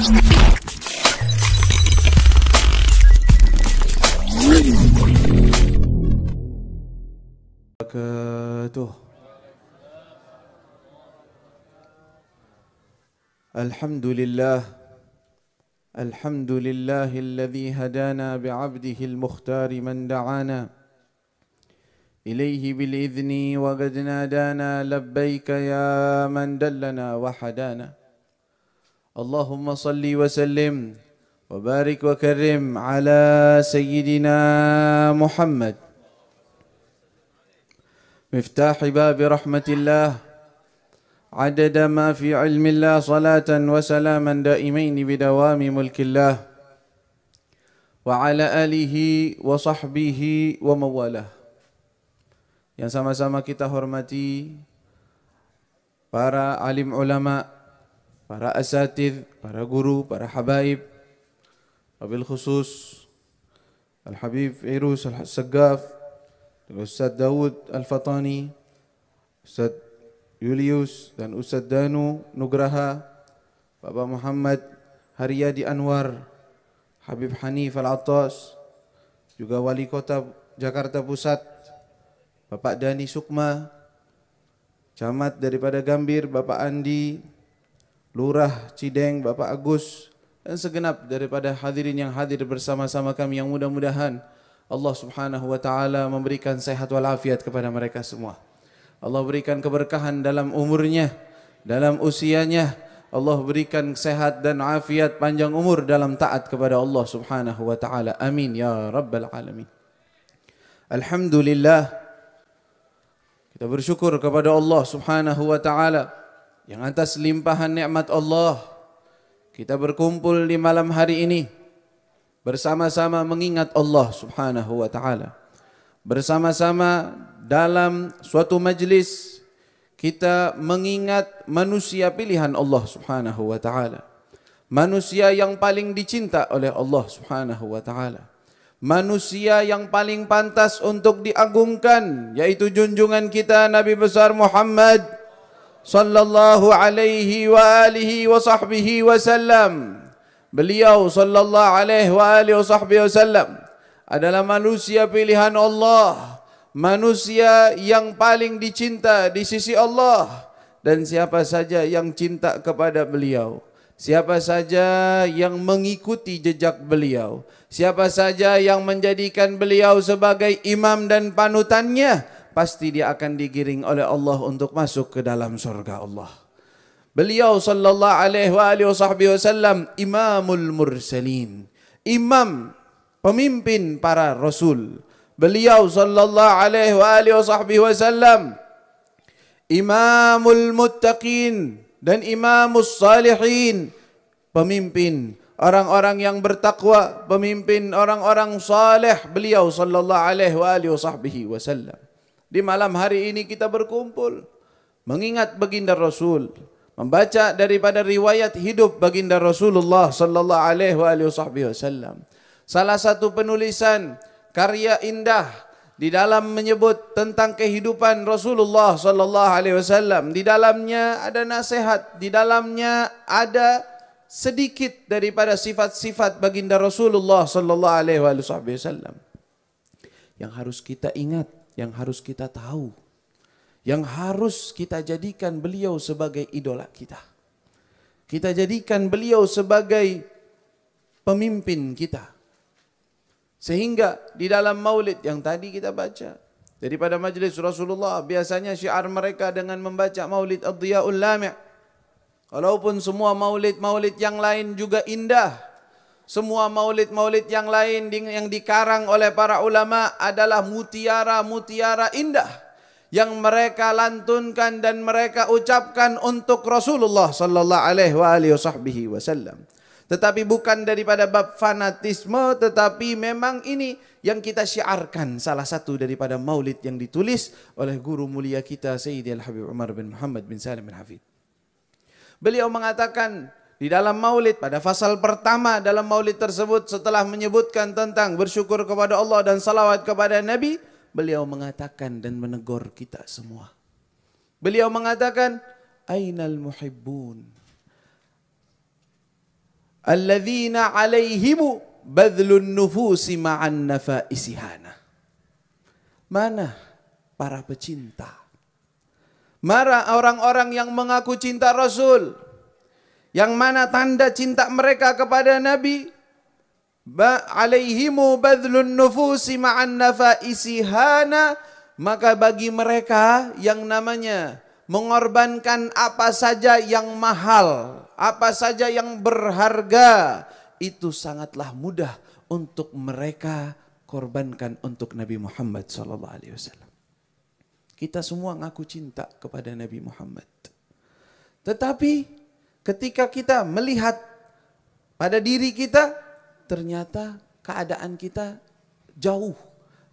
wabarakatuh. Alhamdulillah. Alhamdulillahilladzi hadana bi'abdihil mukhtari man da'ana ilayhi bil idzni wa qad nadana labbaika ya man dallana wa hadana. Allahumma salli wa sallim wa barik wa karim ala sayyidina Muhammad مفتاح باب رحمة الله عدد ما في علم الله صلاة وسلاما دائمين بدوام ملك الله وعلى آله وصحبه ومواله. Yang sama-sama kita hormati para alim ulama, para asatidz, para guru, para habaib, wabil khusus Al-Habib Fairuz Al-Saggaf, Ustaz Daud Al-Fatani, Ustaz Julius dan Ustaz Danu Nugraha, Bapak Muhammad Haryadi Anwar, Habib Hanif Al-Attas, juga Wali Kota Jakarta Pusat, Bapak Dani Sukma, Camat daripada Gambir, Bapak Andi, Lurah Cideng, Bapak Agus, dan segenap daripada hadirin yang hadir bersama-sama kami yang mudah-mudahan Allah Subhanahu wa taala memberikan sehat walafiat kepada mereka semua. Allah berikan keberkahan dalam umurnya, dalam usianya. Allah berikan sehat dan afiat panjang umur dalam taat kepada Allah Subhanahu wa taala. Amin ya rabbal alamin. Alhamdulillah. Kita bersyukur kepada Allah Subhanahu wa taala yang atas limpahan nikmat Allah kita berkumpul di malam hari ini bersama-sama mengingat Allah Subhanahu wa taala. Bersama-sama dalam suatu majlis kita mengingat manusia pilihan Allah Subhanahu wa taala. Manusia yang paling dicinta oleh Allah Subhanahu wa taala. Manusia yang paling pantas untuk diagungkan, yaitu junjungan kita Nabi besar Muhammad sallallahu alaihi wa alihi wa sahbihi wasallam. Beliau sallallahu alaihi wa alihi wasallam adalah manusia pilihan Allah, manusia yang paling dicinta di sisi Allah, dan siapa saja yang cinta kepada beliau, siapa saja yang mengikuti jejak beliau, siapa saja yang menjadikan beliau sebagai imam dan panutannya, pasti dia akan digiring oleh Allah untuk masuk ke dalam surga Allah. Beliau sallallahu alaihi wa alihi wasallam imamul mursalin, imam pemimpin para rasul. Beliau sallallahu alaihi wa alihi wasallam imamul muttaqin dan imamus salihin, pemimpin orang-orang yang bertakwa, pemimpin orang-orang saleh. Beliau sallallahu alaihi wa alihi wasallam. Di malam hari ini kita berkumpul mengingat baginda Rasul, membaca daripada riwayat hidup baginda Rasulullah sallallahu alaihi wasallam. Salah satu penulisan karya indah di dalam menyebut tentang kehidupan Rasulullah sallallahu alaihi wasallam. Di dalamnya ada nasihat, di dalamnya ada sedikit daripada sifat-sifat baginda Rasulullah sallallahu alaihi wasallam yang harus kita ingat, yang harus kita tahu, yang harus kita jadikan beliau sebagai idola kita. Kita jadikan beliau sebagai pemimpin kita. Sehingga di dalam maulid yang tadi kita baca, daripada majlis Rasulullah, biasanya syiar mereka dengan membaca maulid Ad-Diya'ul Lami'. Walaupun semua maulid-maulid yang lain juga indah, semua maulid-maulid yang lain yang dikarang oleh para ulama adalah mutiara-mutiara indah yang mereka lantunkan dan mereka ucapkan untuk Rasulullah sallallahu alaihi wasallam. Tetapi bukan daripada bab fanatisme, tetapi memang ini yang kita syiarkan, salah satu daripada maulid yang ditulis oleh guru mulia kita Sayyidi Al-Habib Umar bin Muhammad bin Salim bin Hafid. Beliau mengatakan di dalam maulid, pada fasal pertama dalam maulid tersebut, setelah menyebutkan tentang bersyukur kepada Allah dan salawat kepada Nabi, beliau mengatakan dan menegur kita semua. Beliau mengatakan, Ainal muhibbun? alladzina alaihimu badlun nufusi ma'an nafaisihana. Mana para pecinta? Mana orang-orang yang mengaku cinta Rasul? Yang mana tanda cinta mereka kepada Nabi? Alaihimu badlun nufusi ma'an nafaisihana. Maka bagi mereka yang namanya mengorbankan apa saja yang mahal, apa saja yang berharga, itu sangatlah mudah untuk mereka korbankan untuk Nabi Muhammad SAW. Kita semua ngaku cinta kepada Nabi Muhammad. Tetapi ketika kita melihat pada diri kita, ternyata keadaan kita jauh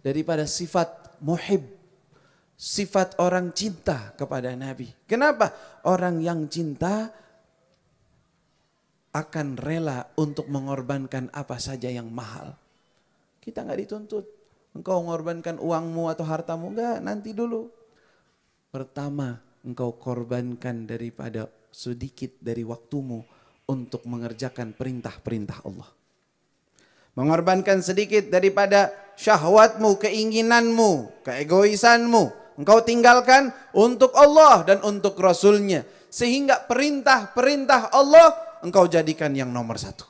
daripada sifat muhib, sifat orang cinta kepada Nabi. Kenapa? Orang yang cinta akan rela untuk mengorbankan apa saja yang mahal. Kita nggak dituntut engkau mengorbankan uangmu atau hartamu, enggak, nanti dulu. Pertama, engkau korbankan daripada sedikit dari waktumu untuk mengerjakan perintah-perintah Allah. Mengorbankan sedikit daripada syahwatmu, keinginanmu, keegoisanmu. Engkau tinggalkan untuk Allah dan untuk Rasulnya. Sehingga perintah-perintah Allah engkau jadikan yang nomor satu.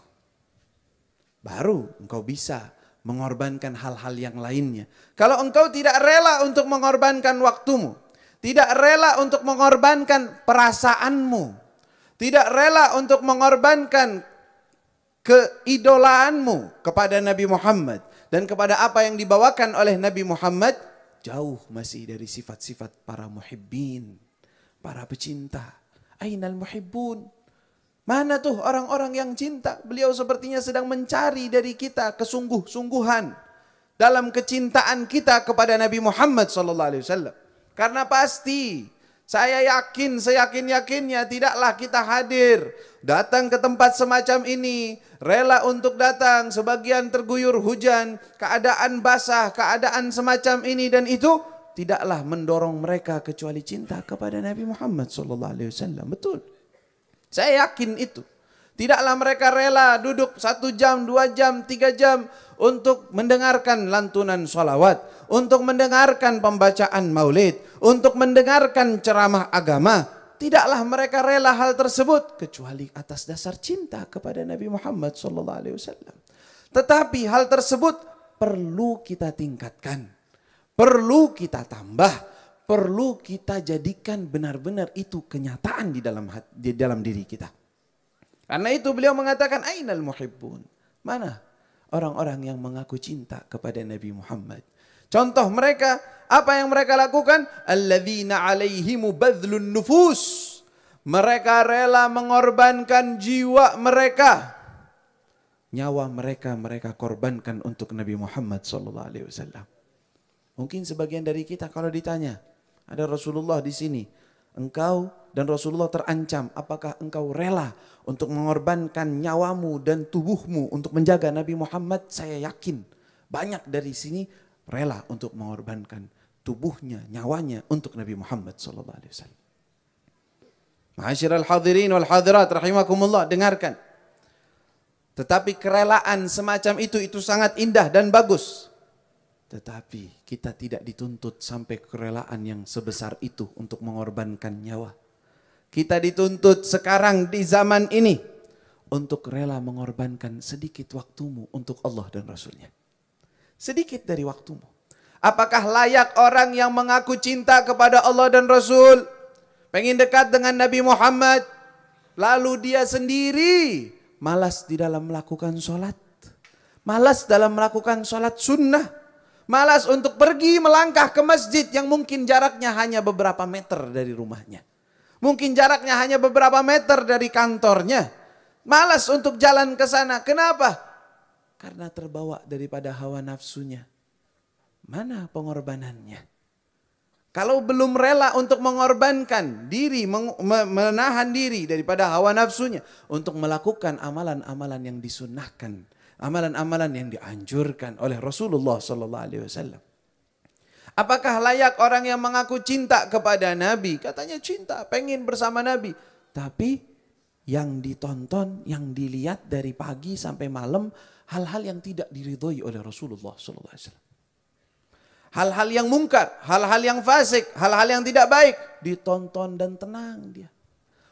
Baru engkau bisa mengorbankan hal-hal yang lainnya. Kalau engkau tidak rela untuk mengorbankan waktumu, tidak rela untuk mengorbankan perasaanmu, tidak rela untuk mengorbankan keidolaanmu kepada Nabi Muhammad dan kepada apa yang dibawakan oleh Nabi Muhammad, jauh masih dari sifat-sifat para muhibbin, para pecinta. Ainal muhibbun? Mana tuh orang-orang yang cinta? Beliau sepertinya sedang mencari dari kita kesungguh-sungguhan dalam kecintaan kita kepada Nabi Muhammad SAW. Karena pasti saya yakin, seyakin-yakinnya tidaklah kita hadir, datang ke tempat semacam ini, rela untuk datang, sebagian terguyur hujan, keadaan basah, keadaan semacam ini dan itu, tidaklah mendorong mereka kecuali cinta kepada Nabi Muhammad SAW. Betul. Saya yakin itu. Tidaklah mereka rela duduk 1 jam, 2 jam, 3 jam untuk mendengarkan lantunan sholawat, untuk mendengarkan pembacaan maulid, untuk mendengarkan ceramah agama. Tidaklah mereka rela hal tersebut kecuali atas dasar cinta kepada Nabi Muhammad SAW. Tetapi hal tersebut perlu kita tingkatkan, perlu kita tambah, perlu kita jadikan benar-benar itu kenyataan di dalam diri kita. Karena itu beliau mengatakan ainal muhibbun? Mana orang-orang yang mengaku cinta kepada Nabi Muhammad? Contoh mereka, apa yang mereka lakukan? Alladzina alaihimu badlun nufus. Mereka rela mengorbankan jiwa mereka. Nyawa mereka korbankan untuk Nabi Muhammad SAW. Mungkin sebagian dari kita kalau ditanya, ada Rasulullah di sini, engkau dan Rasulullah terancam, apakah engkau rela untuk mengorbankan nyawamu dan tubuhmu untuk menjaga Nabi Muhammad? Saya yakin banyak dari sini rela untuk mengorbankan tubuhnya, nyawanya untuk Nabi Muhammad SAW. Ma'asyiral hadirin wal hadirat rahimakumullah, dengarkan. Tetapi kerelaan semacam itu sangat indah dan bagus. Tetapi kita tidak dituntut sampai kerelaan yang sebesar itu untuk mengorbankan nyawa. Kita dituntut sekarang di zaman ini untuk rela mengorbankan sedikit waktumu untuk Allah dan Rasulnya. Sedikit dari waktumu. Apakah layak orang yang mengaku cinta kepada Allah dan Rasul, pengen dekat dengan Nabi Muhammad, lalu dia sendiri malas di dalam melakukan sholat, malas dalam melakukan sholat sunnah, malas untuk pergi melangkah ke masjid yang mungkin jaraknya hanya beberapa meter dari rumahnya. Mungkin jaraknya hanya beberapa meter dari kantornya. Malas untuk jalan ke sana. Kenapa? Karena terbawa daripada hawa nafsunya. Mana pengorbanannya? Kalau belum rela untuk mengorbankan diri, menahan diri daripada hawa nafsunya untuk melakukan amalan-amalan yang disunnahkan, amalan-amalan yang dianjurkan oleh Rasulullah SAW. Apakah layak orang yang mengaku cinta kepada Nabi? Katanya cinta, pengen bersama Nabi. Tapi yang ditonton, yang dilihat dari pagi sampai malam, hal-hal yang tidak diridhoi oleh Rasulullah SAW. Hal-hal yang mungkar, hal-hal yang fasik, hal-hal yang tidak baik, ditonton dan tenang dia.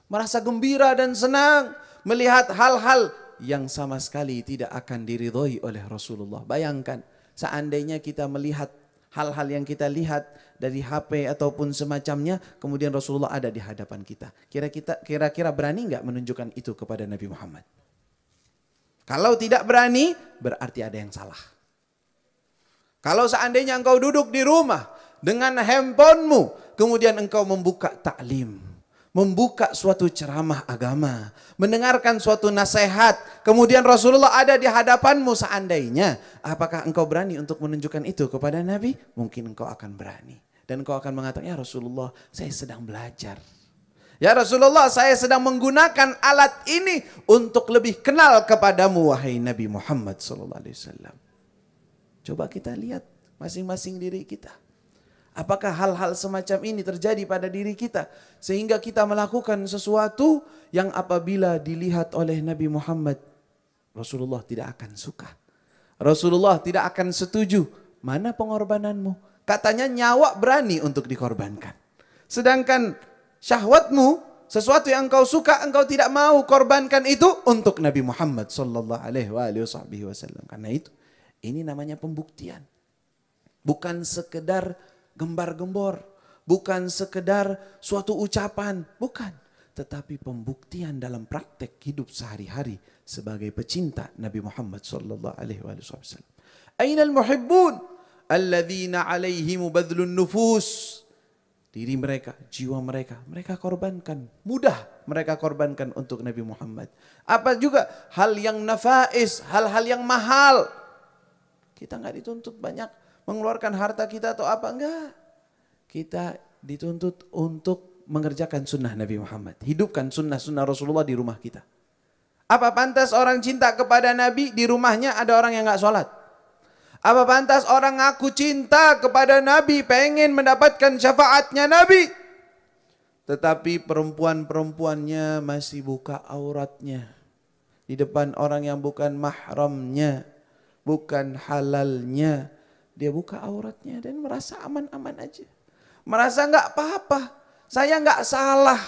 Merasa gembira dan senang melihat hal-hal yang sama sekali tidak akan diridhoi oleh Rasulullah. Bayangkan, seandainya kita melihat hal-hal yang kita lihat dari HP ataupun semacamnya, kemudian Rasulullah ada di hadapan kita. Kira-kira berani nggak menunjukkan itu kepada Nabi Muhammad? Kalau tidak berani, berarti ada yang salah. Kalau seandainya engkau duduk di rumah dengan handphonemu, kemudian engkau membuka taklim, membuka suatu ceramah agama, mendengarkan suatu nasihat, kemudian Rasulullah ada di hadapanmu seandainya, apakah engkau berani untuk menunjukkan itu kepada Nabi? Mungkin engkau akan berani. Dan engkau akan mengatakan, ya Rasulullah, saya sedang belajar. Ya Rasulullah, saya sedang menggunakan alat ini untuk lebih kenal kepadamu, wahai Nabi Muhammad SAW. Coba kita lihat masing-masing diri kita. Apakah hal-hal semacam ini terjadi pada diri kita sehingga kita melakukan sesuatu yang apabila dilihat oleh Nabi Muhammad, Rasulullah tidak akan suka. Rasulullah tidak akan setuju. Mana pengorbananmu? Katanya nyawa berani untuk dikorbankan. Sedangkan syahwatmu, sesuatu yang engkau suka, engkau tidak mau korbankan itu untuk Nabi Muhammad sallallahu alaihi wasallam. Karena itu, ini namanya pembuktian. Bukan sekedar gembar-gembor, bukan sekedar suatu ucapan, bukan. Tetapi pembuktian dalam praktek hidup sehari-hari sebagai pecinta Nabi Muhammad sallallahu alaihi wasallam. Ainal muhibbun alladzina alaihim badlun nufus. Diri mereka, jiwa mereka, mereka korbankan. Mudah mereka korbankan untuk Nabi Muhammad. Apa juga hal yang nafais, hal-hal yang mahal. Kita nggak dituntut banyak mengeluarkan harta kita atau apa, enggak. Kita dituntut untuk mengerjakan sunnah Nabi Muhammad. Hidupkan sunnah-sunnah Rasulullah di rumah kita. Apa pantas orang cinta kepada Nabi, di rumahnya ada orang yang nggak sholat? Apa pantas orang ngaku cinta kepada Nabi, pengen mendapatkan syafaatnya Nabi, tetapi perempuan-perempuannya masih buka auratnya di depan orang yang bukan mahramnya, bukan halalnya, dia buka auratnya dan merasa aman-aman aja. Merasa nggak apa-apa, saya nggak salah.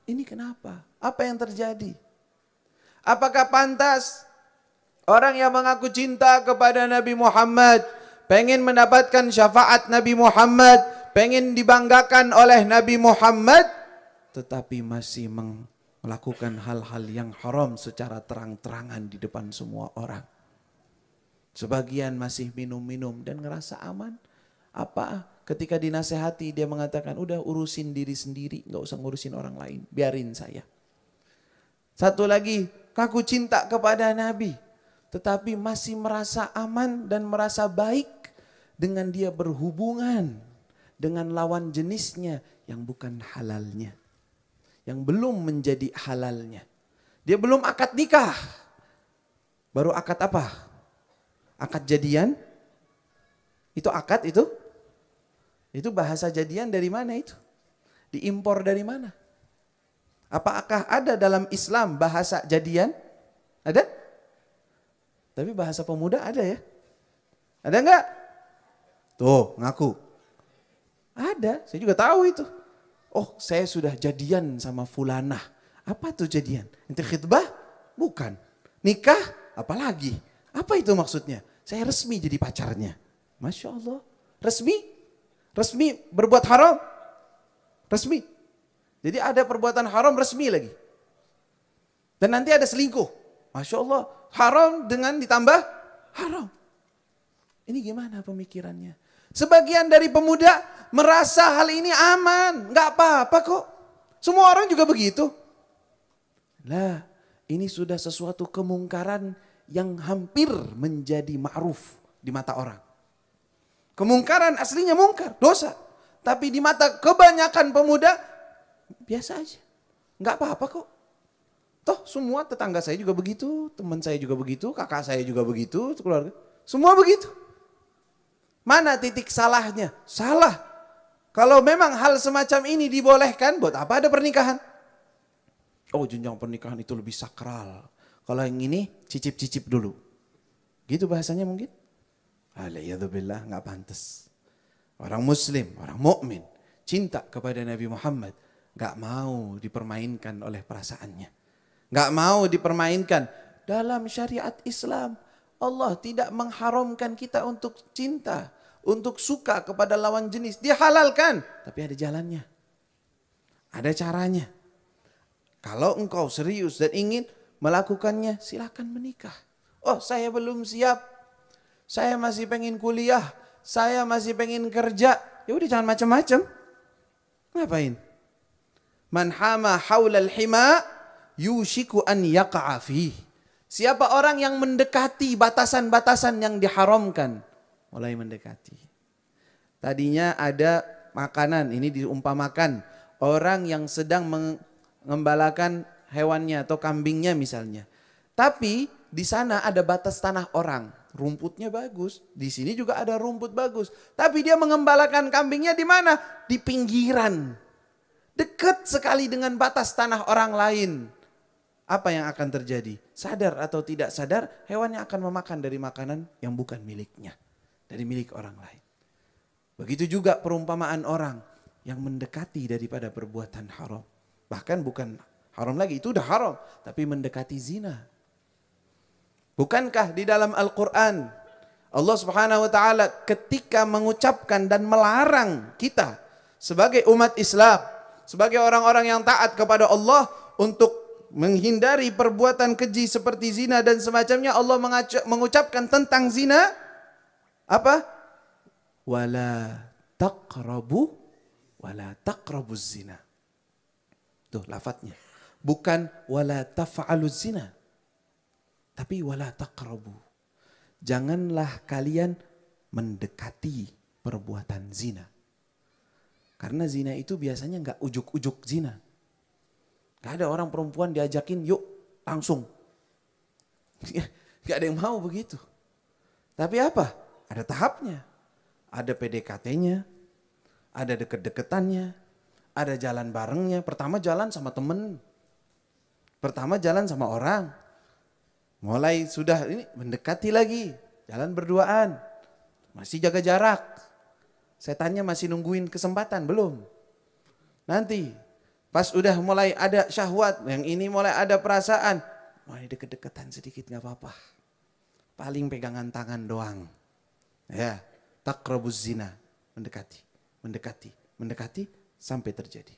Ini kenapa? Apa yang terjadi? Apakah pantas orang yang mengaku cinta kepada Nabi Muhammad, pengen mendapatkan syafaat Nabi Muhammad, pengen dibanggakan oleh Nabi Muhammad, tetapi masih melakukan hal-hal yang haram secara terang-terangan di depan semua orang? Sebagian masih minum-minum dan ngerasa aman. Apa? Ketika dinasehati dia mengatakan, udah urusin diri sendiri, nggak usah ngurusin orang lain, biarin saya. Satu lagi, ngaku cinta kepada Nabi, tetapi masih merasa aman dan merasa baik dengan dia berhubungan dengan lawan jenisnya yang bukan halalnya, yang belum menjadi halalnya. Dia belum akad nikah, baru akad apa? Akad jadian. Itu akad itu? Itu bahasa jadian dari mana itu? Diimpor dari mana? Apakah ada dalam Islam bahasa jadian? Ada? Tapi bahasa pemuda ada ya? Ada enggak? Tuh, ngaku. Ada, saya juga tahu itu. Oh, saya sudah jadian sama fulanah. Apa tuh jadian? Itu khitbah? Bukan. Nikah? Apalagi? Apa itu maksudnya? Saya resmi jadi pacarnya. Masya Allah. Resmi? Resmi berbuat haram? Resmi. Jadi ada perbuatan haram resmi lagi. Dan nanti ada selingkuh. Masya Allah. Haram dengan ditambah haram. Ini gimana pemikirannya? Sebagian dari pemuda merasa hal ini aman. Nggak apa-apa kok. Semua orang juga begitu. Lah, ini sudah sesuatu kemungkaran yang hampir menjadi ma'ruf di mata orang. Kemungkaran aslinya mungkar, dosa. Tapi di mata kebanyakan pemuda, biasa aja. Nggak apa-apa kok. Toh semua tetangga saya juga begitu, teman saya juga begitu, kakak saya juga begitu, keluarga. Semua begitu. Mana titik salahnya? Salah. Kalau memang hal semacam ini dibolehkan, buat apa ada pernikahan? Oh, jenjang pernikahan itu lebih sakral. Kalau yang ini cicip-cicip dulu. Gitu bahasanya mungkin? Alhamdulillah, nggak pantas. Orang muslim, orang mukmin cinta kepada Nabi Muhammad, nggak mau dipermainkan oleh perasaannya. Nggak mau dipermainkan. Dalam syariat Islam, Allah tidak mengharamkan kita untuk cinta, untuk suka kepada lawan jenis. Dihalalkan, tapi ada jalannya. Ada caranya. Kalau engkau serius dan ingin melakukannya, silakan menikah. Oh, saya belum siap. Saya masih pengen kuliah. Saya masih pengen kerja. Ya udah, jangan macam-macam. Ngapain? Man hama haulal hima yushiku an yaqa'a fih. Siapa orang yang mendekati batasan-batasan yang diharamkan, mulai mendekati. Tadinya ada makanan, ini diumpamakan orang yang sedang mengembalakan hewannya atau kambingnya misalnya. Tapi di sana ada batas tanah orang, rumputnya bagus. Di sini juga ada rumput bagus. Tapi dia mengembalakan kambingnya di mana? Di pinggiran. Dekat sekali dengan batas tanah orang lain. Apa yang akan terjadi? Sadar atau tidak sadar, hewannya akan memakan dari makanan yang bukan miliknya. Dari milik orang lain. Begitu juga perumpamaan orang yang mendekati daripada perbuatan haram. Bahkan bukan haram lagi, itu udah haram. Tapi mendekati zina. Bukankah di dalam Al-Quran Allah Subhanahu wa ta'ala ketika mengucapkan dan melarang kita sebagai umat Islam, sebagai orang-orang yang taat kepada Allah untuk menghindari perbuatan keji seperti zina dan semacamnya, Allah mengucapkan tentang zina apa? Wala taqrabuz zina. Tuh lafadznya. Bukan wala taf'aluz zina. Tapi wala taqrabu. Janganlah kalian mendekati perbuatan zina. Karena zina itu biasanya enggak ujuk-ujuk zina. Gak ada orang perempuan diajakin yuk langsung. Gak ada yang mau begitu. Tapi apa? Ada tahapnya. Ada PDKT-nya. Ada deket-deketannya. Ada jalan barengnya. Pertama jalan sama temen. Pertama jalan sama orang. Mulai sudah ini mendekati lagi. Jalan berduaan. Masih jaga jarak. Setannya masih nungguin kesempatan. Belum. Nanti. Pas udah mulai ada syahwat, yang ini mulai ada perasaan, mulai deket-deketan sedikit gak apa-apa. Paling pegangan tangan doang. Ya, taqrabuz zina, mendekati sampai terjadi.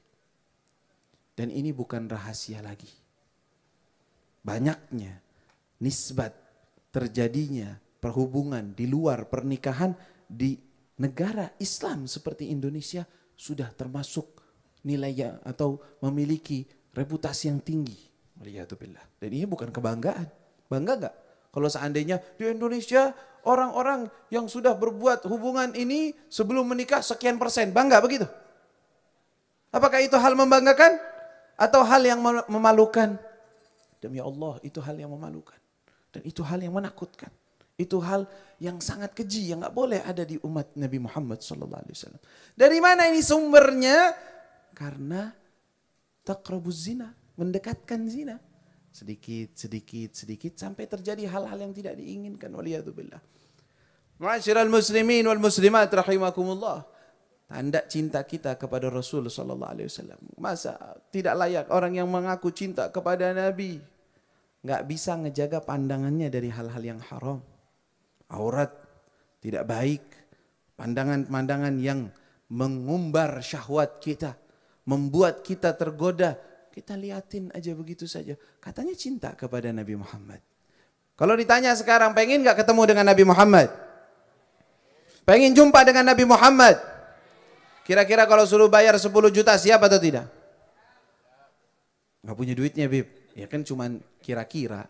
Dan ini bukan rahasia lagi. Banyaknya nisbat terjadinya perhubungan di luar pernikahan di negara Islam seperti Indonesia sudah termasuk nilainya atau memiliki reputasi yang tinggi. Waliyatubillah. Dan ini bukan kebanggaan. Bangga gak? Kalau seandainya di Indonesia orang-orang yang sudah berbuat hubungan ini sebelum menikah sekian persen. Bangga begitu? Apakah itu hal membanggakan? Atau hal yang memalukan? Demi Allah, itu hal yang memalukan. Dan itu hal yang menakutkan. Itu hal yang sangat keji yang gak boleh ada di umat Nabi Muhammad SAW. Dari mana ini sumbernya? Karena taqrabuz zina, mendekatkan zina. Sedikit sampai terjadi hal-hal yang tidak diinginkan. Waliyadzubillah. Ma'asyiral muslimin wal muslimat rahimakumullah. Tanda cinta kita kepada Rasul sallallahu alaihi wasallam. Masa tidak layak orang yang mengaku cinta kepada Nabi enggak bisa ngejaga pandangannya dari hal-hal yang haram. Aurat tidak baik, pandangan-pandangan yang mengumbar syahwat kita, membuat kita tergoda, kita liatin aja begitu saja. Katanya cinta kepada Nabi Muhammad. Kalau ditanya sekarang, pengen gak ketemu dengan Nabi Muhammad? Pengen jumpa dengan Nabi Muhammad? Kira-kira kalau suruh bayar 10 juta siap atau tidak? Gak punya duitnya, Bib. Ya kan cuman kira-kira.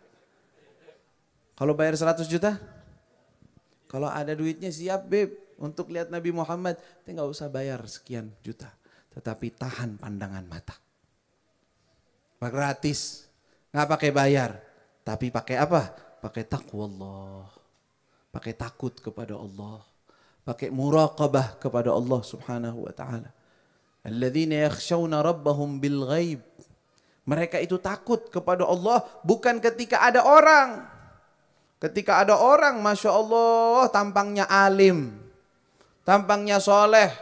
Kalau bayar 100 juta? Kalau ada duitnya siap, Bib. Untuk lihat Nabi Muhammad, gak usah bayar sekian juta. Tetapi tahan pandangan mata. Gratis. Nggak pakai bayar. Tapi pakai apa? Pakai taqwa Allah. Pakai takut kepada Allah. Pakai muraqabah kepada Allah subhanahu wa ta'ala. Alladzina yakhshawna rabbahum bil ghaib. Mereka itu takut kepada Allah bukan ketika ada orang. Ketika ada orang, Masya Allah, tampangnya alim, tampangnya soleh.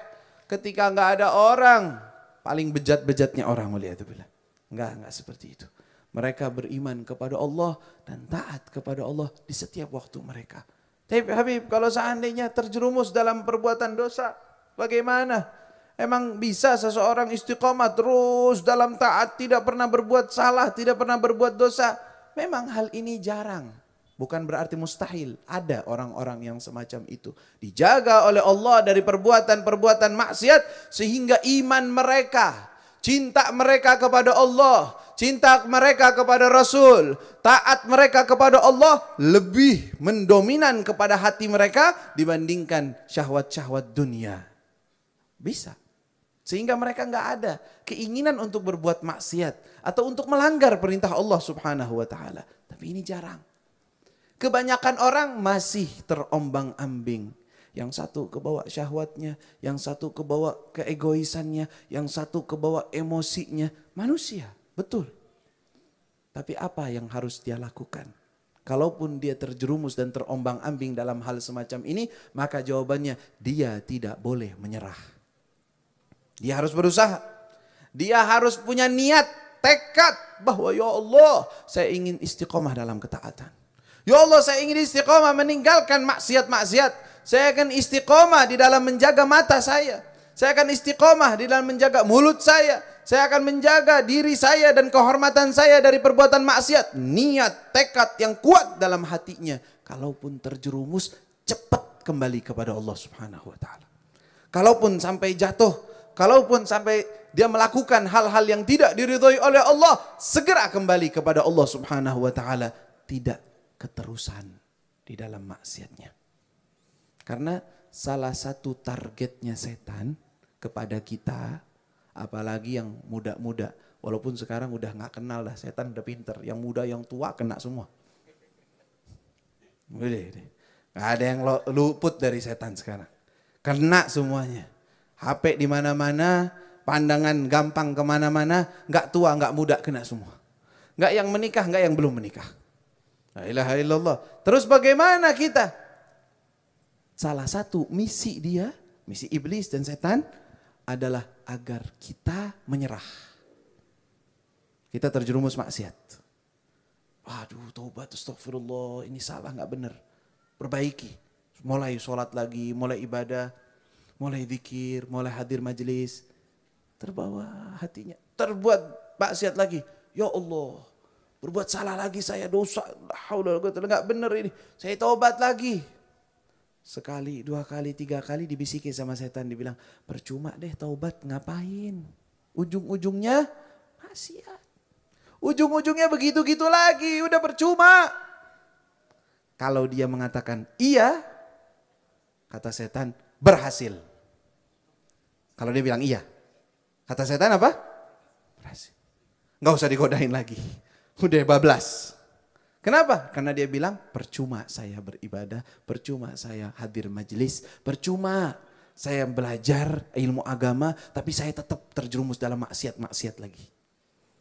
Ketika nggak ada orang, paling bejat-bejatnya orang, waliyadzubillah. Enggak seperti itu. Mereka beriman kepada Allah dan taat kepada Allah di setiap waktu mereka. Tapi Habib, kalau seandainya terjerumus dalam perbuatan dosa, bagaimana? Emang bisa seseorang istiqomah terus dalam taat, tidak pernah berbuat salah, tidak pernah berbuat dosa? Memang hal ini jarang. Bukan berarti mustahil. Ada orang-orang yang semacam itu. Dijaga oleh Allah dari perbuatan-perbuatan maksiat sehingga iman mereka, cinta mereka kepada Allah, cinta mereka kepada Rasul, taat mereka kepada Allah lebih mendominan kepada hati mereka dibandingkan syahwat-syahwat dunia. Bisa. Sehingga mereka nggak ada keinginan untuk berbuat maksiat atau untuk melanggar perintah Allah Subhanahu wa taala. Tapi ini jarang. Kebanyakan orang masih terombang-ambing. Yang satu kebawa syahwatnya, yang satu kebawa keegoisannya, yang satu kebawa emosinya. Manusia, betul. Tapi apa yang harus dia lakukan? Kalaupun dia terjerumus dan terombang-ambing dalam hal semacam ini, maka jawabannya dia tidak boleh menyerah. Dia harus berusaha. Dia harus punya niat, tekad bahwa ya Allah, saya ingin istiqomah dalam ketaatan. Ya Allah, saya ingin istiqomah meninggalkan maksiat-maksiat. Saya akan istiqomah di dalam menjaga mata saya. Saya akan istiqomah di dalam menjaga mulut saya. Saya akan menjaga diri saya dan kehormatan saya dari perbuatan maksiat. Niat, tekad yang kuat dalam hatinya. Kalaupun terjerumus, cepat kembali kepada Allah Subhanahu wa taala. Kalaupun sampai jatuh, kalaupun sampai dia melakukan hal-hal yang tidak diridhoi oleh Allah, segera kembali kepada Allah Subhanahu wa taala, tidak keterusan di dalam maksiatnya. Karena salah satu targetnya setan kepada kita, apalagi yang muda-muda, walaupun sekarang udah nggak kenal dah, setan udah pinter, yang muda yang tua kena semua. Udah. Nggak ada yang luput dari setan sekarang. Kena semuanya. HP di mana-mana, pandangan gampang kemana-mana, nggak tua, nggak muda, kena semua. Nggak yang menikah, nggak yang belum menikah. La ilaha illallah. Terus bagaimana kita? Salah satu misi dia, misi iblis dan setan adalah agar kita menyerah. Kita terjerumus maksiat. Waduh, taubat, astagfirullah, ini salah, nggak benar. Perbaiki. Mulai sholat lagi, mulai ibadah, mulai zikir, mulai hadir majelis. Terbawa hatinya. Terbuat maksiat lagi. Ya Allah, berbuat salah lagi saya, dosa. Nggak benar ini. Saya taubat lagi. Sekali, dua kali, tiga kali dibisiki sama setan. Dibilang, percuma deh taubat, ngapain? Ujung-ujungnya maksiat. Ujung-ujungnya begitu-gitu lagi, udah percuma. Kalau dia mengatakan iya, kata setan, berhasil. Kalau dia bilang iya, kata setan apa? Berhasil. Nggak usah digodain lagi. Udah bablas. Kenapa? Karena dia bilang, percuma saya beribadah, percuma saya hadir majelis, percuma saya belajar ilmu agama, tapi saya tetap terjerumus dalam maksiat-maksiat lagi.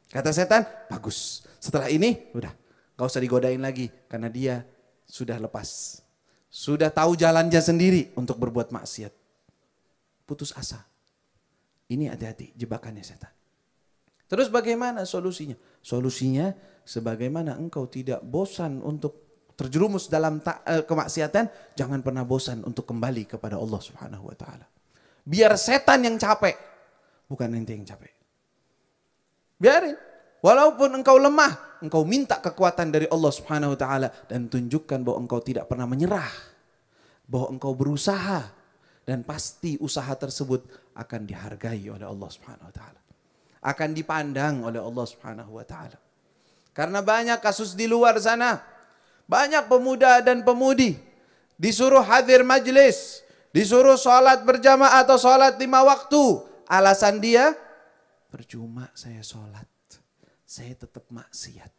Kata setan, bagus. Setelah ini, udah, nggak usah digodain lagi, karena dia sudah lepas. Sudah tahu jalannya sendiri untuk berbuat maksiat. Putus asa. Ini hati-hati, jebakannya setan. Terus bagaimana solusinya? Solusinya sebagaimana engkau tidak bosan untuk terjerumus dalam kemaksiatan, jangan pernah bosan untuk kembali kepada Allah Subhanahu wa taala. Biar setan yang capek, bukan ente yang capek. Biarin. Walaupun engkau lemah, engkau minta kekuatan dari Allah Subhanahu wa taala dan tunjukkan bahwa engkau tidak pernah menyerah. Bahwa engkau berusaha dan pasti usaha tersebut akan dihargai oleh Allah Subhanahu wa taala. Akan dipandang oleh Allah Subhanahu wa taala. Karena banyak kasus di luar sana, banyak pemuda dan pemudi disuruh hadir majelis, disuruh sholat berjamaah atau sholat 5 waktu. Alasan dia, percuma saya sholat, saya tetap maksiat.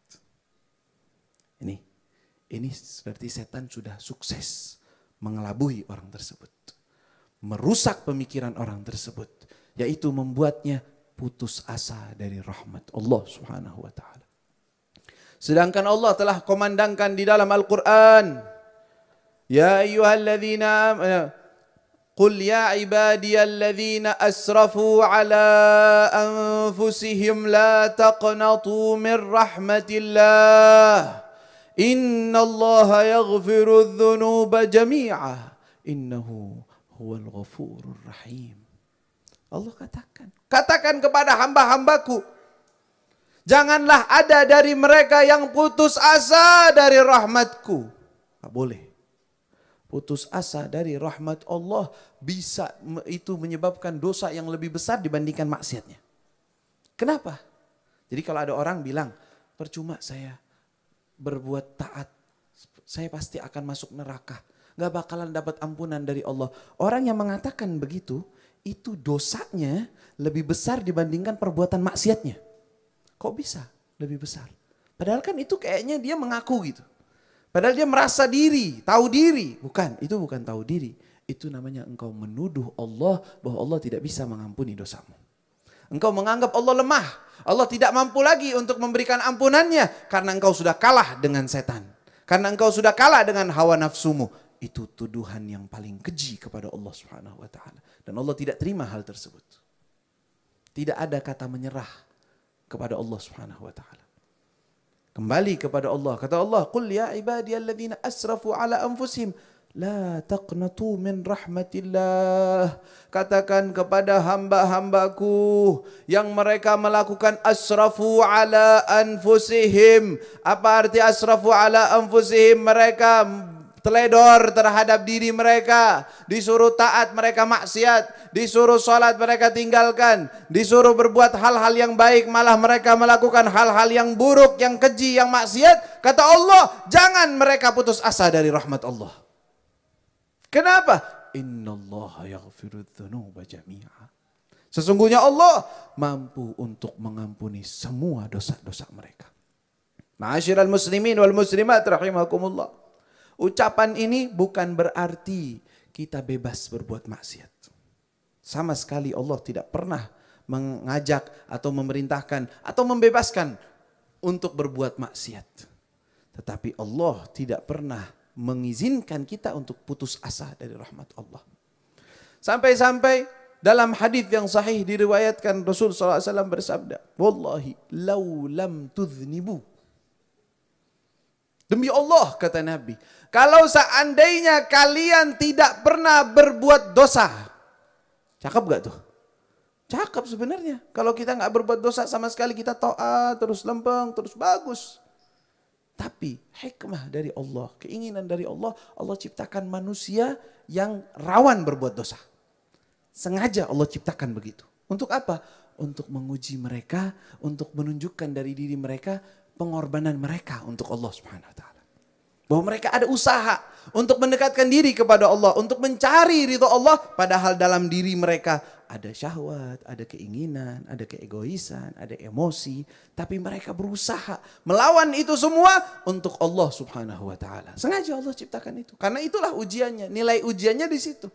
Ini seperti setan sudah sukses mengelabui orang tersebut, merusak pemikiran orang tersebut, yaitu membuatnya putus asa dari rahmat Allah Subhanahu wa taala. Sedangkan Allah telah komandangkan di dalam Al-Qur'an, ya ayyuhalladzina qul ya ibadiyalladzina asrafu ala anfusihim la taqnatu min rahmatillah innallaha yaghfiru dzunuba jami'a innahu huwal ghafurur rahim. Allah katakan kepada hamba-hambaku, janganlah ada dari mereka yang putus asa dari rahmatku. Tak boleh. Putus asa dari rahmat Allah bisa itu menyebabkan dosa yang lebih besar dibandingkan maksiatnya. Kenapa? Jadi kalau ada orang bilang, percuma saya berbuat taat, saya pasti akan masuk neraka. Gak bakalan dapat ampunan dari Allah. Orang yang mengatakan begitu, itu dosanya lebih besar dibandingkan perbuatan maksiatnya. Kok bisa lebih besar? Padahal kan itu kayaknya dia mengaku gitu. Padahal dia merasa diri, tahu diri. Bukan, itu bukan tahu diri. Itu namanya engkau menuduh Allah bahwa Allah tidak bisa mengampuni dosamu. Engkau menganggap Allah lemah. Allah tidak mampu lagi untuk memberikan ampunannya karena engkau sudah kalah dengan setan. Karena engkau sudah kalah dengan hawa nafsumu. Itu tuduhan yang paling keji kepada Allah Subhanahu wa taala. Dan Allah tidak terima hal tersebut. Tidak ada kata menyerah kepada Allah Subhanahu wa taala. Kembali kepada Allah. Kata Allah, "Qul ya ibadiyalladzina asrafu ala anfusihim la taqnatu min rahmatillah." Katakan kepada hamba-hambaku yang mereka melakukan asrafu ala anfusihim. Apa arti asrafu ala anfusihim? Mereka teledor terhadap diri mereka, disuruh taat mereka maksiat, disuruh sholat mereka tinggalkan, disuruh berbuat hal-hal yang baik malah mereka melakukan hal-hal yang buruk, yang keji, yang maksiat. Kata Allah, jangan mereka putus asa dari rahmat Allah. Kenapa? Innallaha yaghfiru dzunuba jami'a. Sesungguhnya Allah mampu untuk mengampuni semua dosa-dosa mereka. Ma'asyiral muslimin wal muslimat rahimakumullah. Ucapan ini bukan berarti kita bebas berbuat maksiat. Sama sekali Allah tidak pernah mengajak atau memerintahkan atau membebaskan untuk berbuat maksiat. Tetapi Allah tidak pernah mengizinkan kita untuk putus asa dari rahmat Allah. Sampai-sampai dalam hadis yang sahih diriwayatkan Rasul SAW bersabda, "Wallahi lau lam tudhnibu." Demi Allah kata Nabi, kalau seandainya kalian tidak pernah berbuat dosa. Cakep gak tuh? Cakep sebenarnya. Kalau kita gak berbuat dosa sama sekali, kita taat, terus lempeng, terus bagus. Tapi hikmah dari Allah, keinginan dari Allah, Allah ciptakan manusia yang rawan berbuat dosa. Sengaja Allah ciptakan begitu. Untuk apa? Untuk menguji mereka, untuk menunjukkan dari diri mereka pengorbanan mereka untuk Allah Subhanahu wa taala. Bahwa mereka ada usaha untuk mendekatkan diri kepada Allah, untuk mencari ridha Allah, padahal dalam diri mereka ada syahwat, ada keinginan, ada keegoisan, ada emosi, tapi mereka berusaha melawan itu semua untuk Allah Subhanahu wa taala. Sengaja Allah ciptakan itu. Karena itulah ujiannya, nilai ujiannya di situ.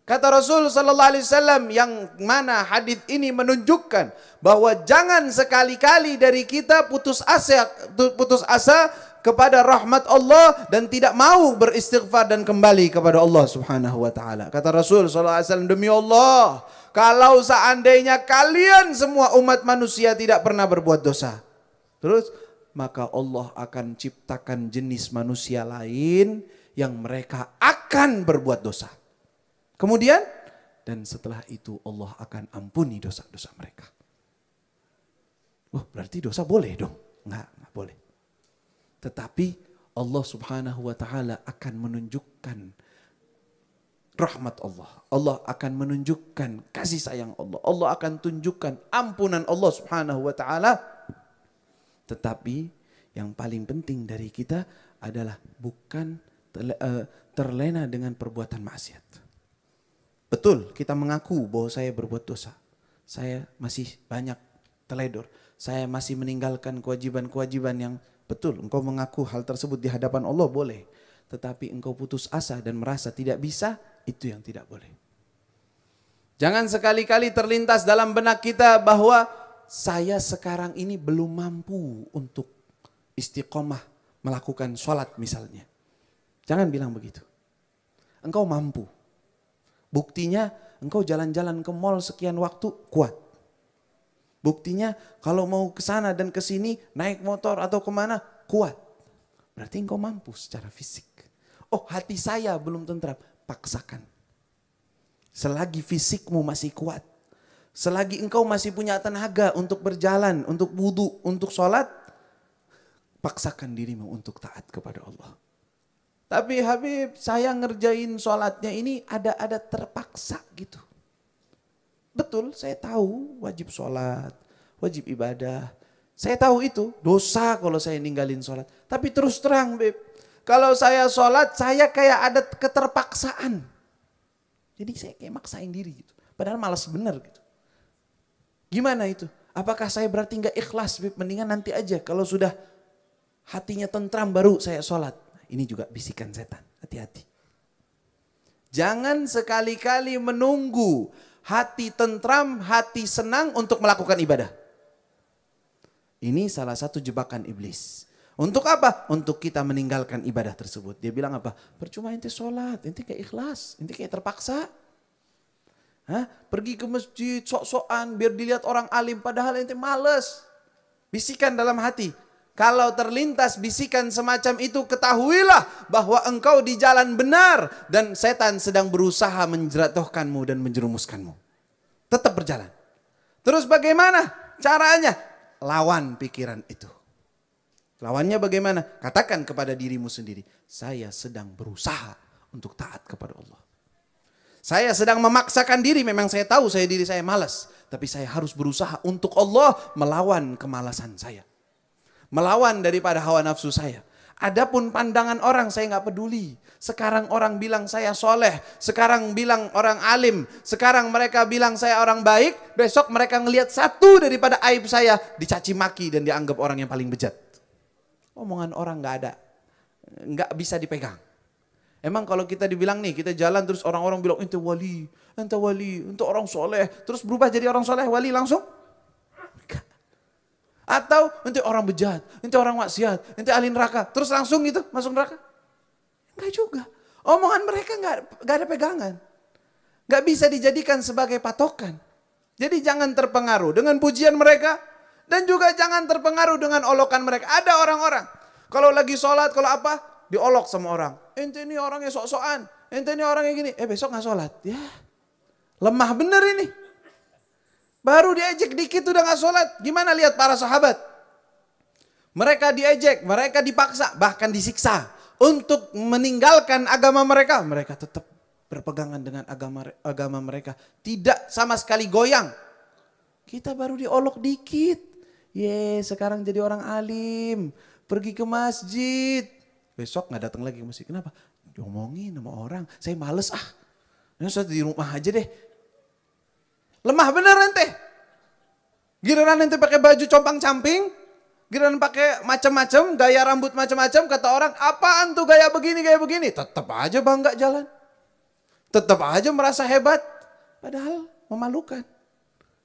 Kata Rasul sallallahu alaihi wasallam yang mana hadis ini menunjukkan bahwa jangan sekali-kali dari kita putus asa kepada rahmat Allah dan tidak mau beristighfar dan kembali kepada Allah Subhanahu wa taala. Kata Rasul sallallahu alaihi wasallam, demi Allah, kalau seandainya kalian semua umat manusia tidak pernah berbuat dosa, terus maka Allah akan ciptakan jenis manusia lain yang mereka akan berbuat dosa. Kemudian, dan setelah itu Allah akan ampuni dosa-dosa mereka. Oh, berarti dosa boleh dong? Enggak boleh. Tetapi Allah Subhanahu wa taala akan menunjukkan rahmat Allah. Allah akan menunjukkan kasih sayang Allah. Allah akan tunjukkan ampunan Allah Subhanahu wa taala. Tetapi yang paling penting dari kita adalah bukan terlena dengan perbuatan maksiat. Betul, kita mengaku bahwa saya berbuat dosa. Saya masih banyak teledor. Saya masih meninggalkan kewajiban-kewajiban yang betul. Engkau mengaku hal tersebut di hadapan Allah boleh. Tetapi engkau putus asa dan merasa tidak bisa, itu yang tidak boleh. Jangan sekali-kali terlintas dalam benak kita bahwa saya sekarang ini belum mampu untuk istiqomah melakukan sholat misalnya. Jangan bilang begitu. Engkau mampu. Buktinya engkau jalan-jalan ke mall sekian waktu kuat. Buktinya kalau mau ke sana dan ke sini naik motor atau kemana kuat. Berarti engkau mampu secara fisik. Oh, hati saya belum tentram, paksakan. Selagi fisikmu masih kuat, selagi engkau masih punya tenaga untuk berjalan, untuk wudu, untuk sholat, paksakan dirimu untuk taat kepada Allah. Tapi Habib, saya ngerjain sholatnya ini ada terpaksa gitu. Betul, saya tahu wajib sholat, wajib ibadah. Saya tahu itu dosa kalau saya ninggalin sholat. Tapi terus terang Beb, kalau saya sholat saya kayak ada keterpaksaan. Jadi saya kayak maksain diri gitu. Padahal malas bener gitu. Gimana itu? Apakah saya berarti nggak ikhlas Beb? Mendingan nanti aja kalau sudah hatinya tentram baru saya sholat. Ini juga bisikan setan, hati-hati. Jangan sekali-kali menunggu hati tentram, hati senang untuk melakukan ibadah. Ini salah satu jebakan iblis. Untuk apa? Untuk kita meninggalkan ibadah tersebut. Dia bilang apa? Percuma ente sholat, ente kayak ikhlas, ente kayak terpaksa. Hah? Pergi ke masjid, sok-sokan biar dilihat orang alim, padahal ente males. Bisikan dalam hati. Kalau terlintas bisikan semacam itu, ketahuilah bahwa engkau di jalan benar dan setan sedang berusaha menjatuhkanmu dan menjerumuskanmu. Tetap berjalan. Terus bagaimana caranya? Lawan pikiran itu. Lawannya bagaimana? Katakan kepada dirimu sendiri, saya sedang berusaha untuk taat kepada Allah. Saya sedang memaksakan diri, memang saya tahu diri saya malas. Tapi saya harus berusaha untuk Allah melawan kemalasan saya. Melawan daripada hawa nafsu saya. Adapun pandangan orang saya nggak peduli. Sekarang orang bilang saya soleh, sekarang bilang orang alim, sekarang mereka bilang saya orang baik, besok mereka ngelihat satu daripada aib saya dicaci maki dan dianggap orang yang paling bejat. Omongan orang nggak ada, nggak bisa dipegang. Emang kalau kita dibilang nih, kita jalan terus orang-orang bilang ente wali, ente orang soleh, terus berubah jadi orang soleh wali langsung? Atau ente orang bejat, ente orang maksiat, ente ahli neraka, terus langsung gitu masuk neraka? Enggak juga. Omongan mereka nggak ada pegangan, nggak bisa dijadikan sebagai patokan. Jadi jangan terpengaruh dengan pujian mereka. Dan juga jangan terpengaruh dengan olokan mereka. Ada orang-orang, kalau lagi sholat, kalau apa, diolok sama orang. Ente ini orangnya sok-sokan, ente ini orangnya gini. Besok gak sholat. Ya, lemah bener ini. Baru diejek dikit udah gak sholat. Gimana lihat para sahabat? Mereka diejek, mereka dipaksa, bahkan disiksa. Untuk meninggalkan agama mereka. Mereka tetap berpegangan dengan agama mereka. Tidak sama sekali goyang. Kita baru diolok dikit. Sekarang jadi orang alim, pergi ke masjid. Besok nggak datang lagi ke masjid. Kenapa? Diomongin sama orang. Saya males Ini saya di rumah aja deh. Lemah bener ente. Giliran ente pakai baju compang-camping, giliran pakai macam-macam, gaya rambut macam-macam, kata orang, apaan tuh gaya begini. Tetap aja bangga jalan. Tetap aja merasa hebat. Padahal memalukan.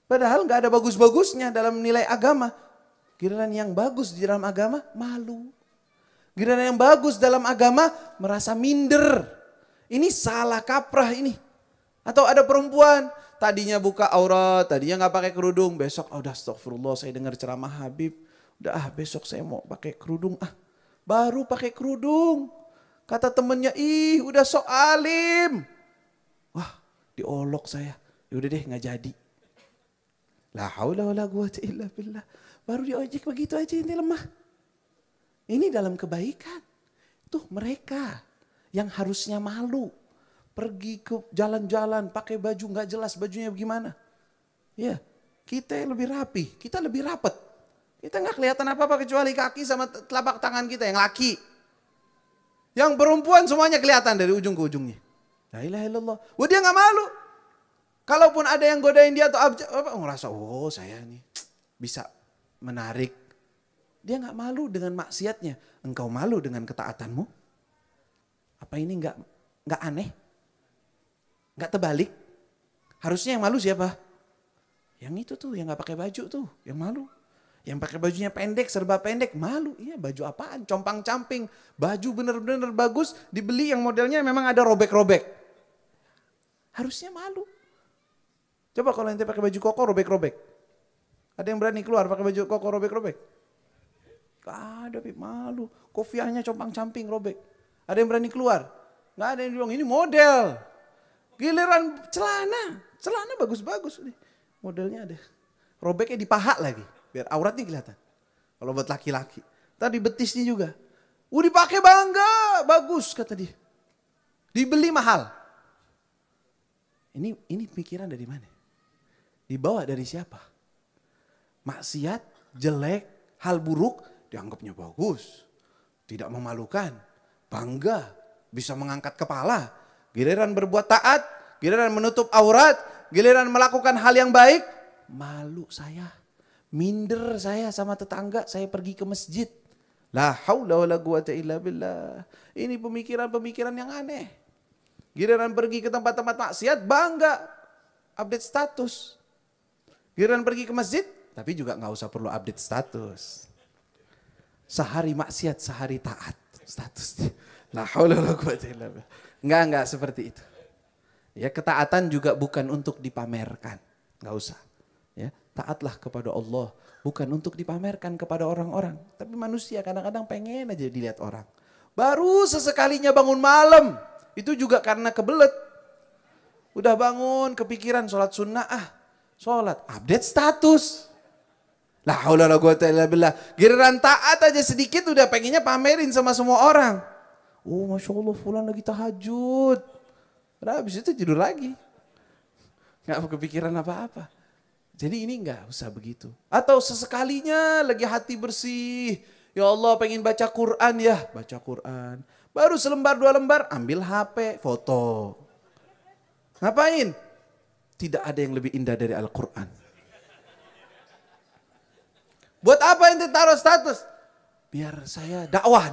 Padahal nggak ada bagus-bagusnya dalam nilai agama. Giliran yang bagus di dalam agama, malu. Giliran yang bagus dalam agama, merasa minder. Ini salah kaprah ini. Atau ada perempuan, tadinya buka aurat, tadinya nggak pakai kerudung. Besok, udah astagfirullah, saya dengar ceramah Habib. Udah besok saya mau pakai kerudung. Baru pakai kerudung. Kata temennya, udah sok alim. Wah, diolok saya. Yaudah deh, nggak jadi. La haula wala quwwata illa billah. Baru diojek begitu aja ini lemah. Ini dalam kebaikan. Tuh mereka yang harusnya malu. Pergi ke jalan-jalan pakai baju nggak jelas bajunya bagaimana. Ya, kita lebih rapi, kita lebih rapet. Kita nggak kelihatan apa-apa kecuali kaki sama telapak tangan kita yang laki. Yang perempuan semuanya kelihatan dari ujung ke ujungnya. La ilaha illallah. Wah, dia nggak malu. Kalaupun ada yang godain dia atau ngerasa, saya nih bisa menarik. Dia nggak malu dengan maksiatnya. Engkau malu dengan ketaatanmu? Apa ini nggak aneh? Nggak terbalik? Harusnya yang malu siapa? Yang itu tuh, yang gak pakai baju tuh, yang malu. Yang pakai bajunya pendek, serba pendek, malu. Iya, baju apaan? Compang-camping. Baju bener-bener bagus, dibeli yang modelnya memang ada robek-robek. Harusnya malu. Coba kalau ente pakai baju koko robek-robek. Ada yang berani keluar pakai baju koko robek-robek? Gak ada, malu. Kofiahnya compang-camping robek. Ada yang berani keluar? Gak ada yang bilang ini model. Giliran celana bagus-bagus. Modelnya ada. Robeknya di paha lagi. Biar auratnya kelihatan. Kalau buat laki-laki. Tadi betisnya juga. Dipakai bangga. Bagus kata dia. Dibeli mahal. Ini pikiran dari mana? Dibawa dari siapa? Maksiat, jelek, hal buruk. Dianggapnya bagus. Tidak memalukan. Bangga. Bisa mengangkat kepala. Giliran berbuat taat. Giliran menutup aurat. Giliran melakukan hal yang baik, malu saya. Minder saya sama tetangga, saya pergi ke masjid. La haula wala quwata illa billah. Ini pemikiran-pemikiran yang aneh. Giliran pergi ke tempat-tempat maksiat, bangga. Update status. Giliran pergi ke masjid, tapi juga gak usah perlu update status. Sehari maksiat, sehari taat. Statusnya. La haula wala quwata illa billah. Enggak seperti itu. Ya, ketaatan juga bukan untuk dipamerkan. Enggak usah. Ya, taatlah kepada Allah, bukan untuk dipamerkan kepada orang-orang. Tapi manusia kadang-kadang pengen aja dilihat orang. Baru sesekalinya bangun malam, itu juga karena kebelet. Udah bangun, kepikiran sholat sunnah, sholat, update status. La haula wala quwata illa billah. Giliran taat aja sedikit udah pengennya pamerin sama semua orang. Oh, Masya Allah, fulan lagi tahajud. Udah habis itu tidur lagi. Gak kepikiran apa-apa. Jadi ini gak usah begitu. Atau sesekalinya lagi hati bersih. Ya Allah pengen baca Quran ya. Baca Quran. Baru selembar 2 lembar ambil HP foto. Ngapain? Tidak ada yang lebih indah dari Al-Quran. Buat apa ente taruh status? Biar saya dakwah.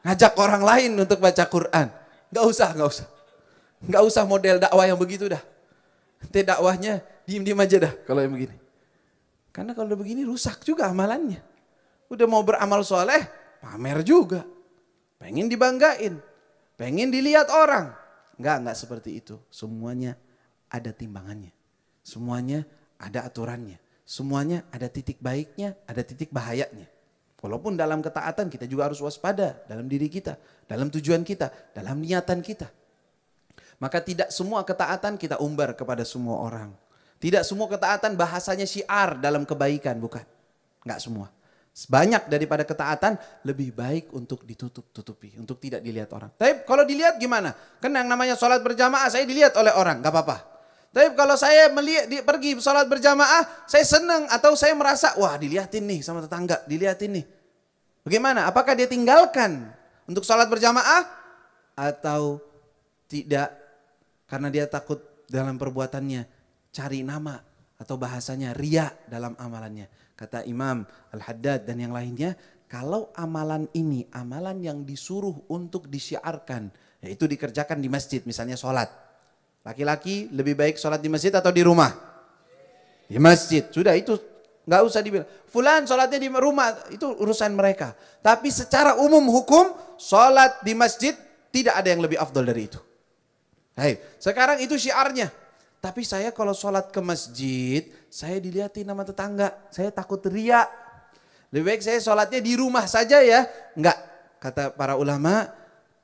Ngajak orang lain untuk baca Quran. Gak usah. Nggak usah model dakwah yang begitu dah. Nanti dakwahnya diem-diem aja dah kalau yang begini. Karena kalau udah begini rusak juga amalannya. Udah mau beramal soleh, pamer juga. Pengen dibanggain. Pengen dilihat orang. Nggak seperti itu. Semuanya ada timbangannya. Semuanya ada aturannya. Semuanya ada titik baiknya, ada titik bahayanya. Walaupun dalam ketaatan kita juga harus waspada dalam diri kita, dalam tujuan kita, dalam niatan kita. Maka tidak semua ketaatan kita umbar kepada semua orang. Tidak semua ketaatan bahasanya syiar dalam kebaikan, bukan. Enggak semua. Banyak daripada ketaatan lebih baik untuk ditutup-tutupi, untuk tidak dilihat orang. Tapi kalau dilihat gimana? Kan yang namanya sholat berjamaah saya dilihat oleh orang, enggak apa-apa. Tapi kalau saya pergi sholat berjamaah, saya senang atau saya merasa, wah dilihatin nih sama tetangga, dilihatin nih. Bagaimana? Apakah dia tinggalkan untuk sholat berjamaah atau tidak? Karena dia takut dalam perbuatannya cari nama atau bahasanya riya dalam amalannya. Kata Imam Al-Haddad dan yang lainnya, kalau amalan ini amalan yang disuruh untuk disyiarkan, yaitu dikerjakan di masjid, misalnya sholat. Laki-laki lebih baik sholat di masjid atau di rumah? Di masjid. Sudah itu nggak usah dibilang. Fulan sholatnya di rumah, itu urusan mereka. Tapi secara umum hukum sholat di masjid tidak ada yang lebih afdal dari itu. Hai, sekarang itu syiarnya. Tapi saya kalau sholat ke masjid, saya dilihatin sama tetangga. Saya takut riya. Lebih baik saya sholatnya di rumah saja ya. Enggak, kata para ulama,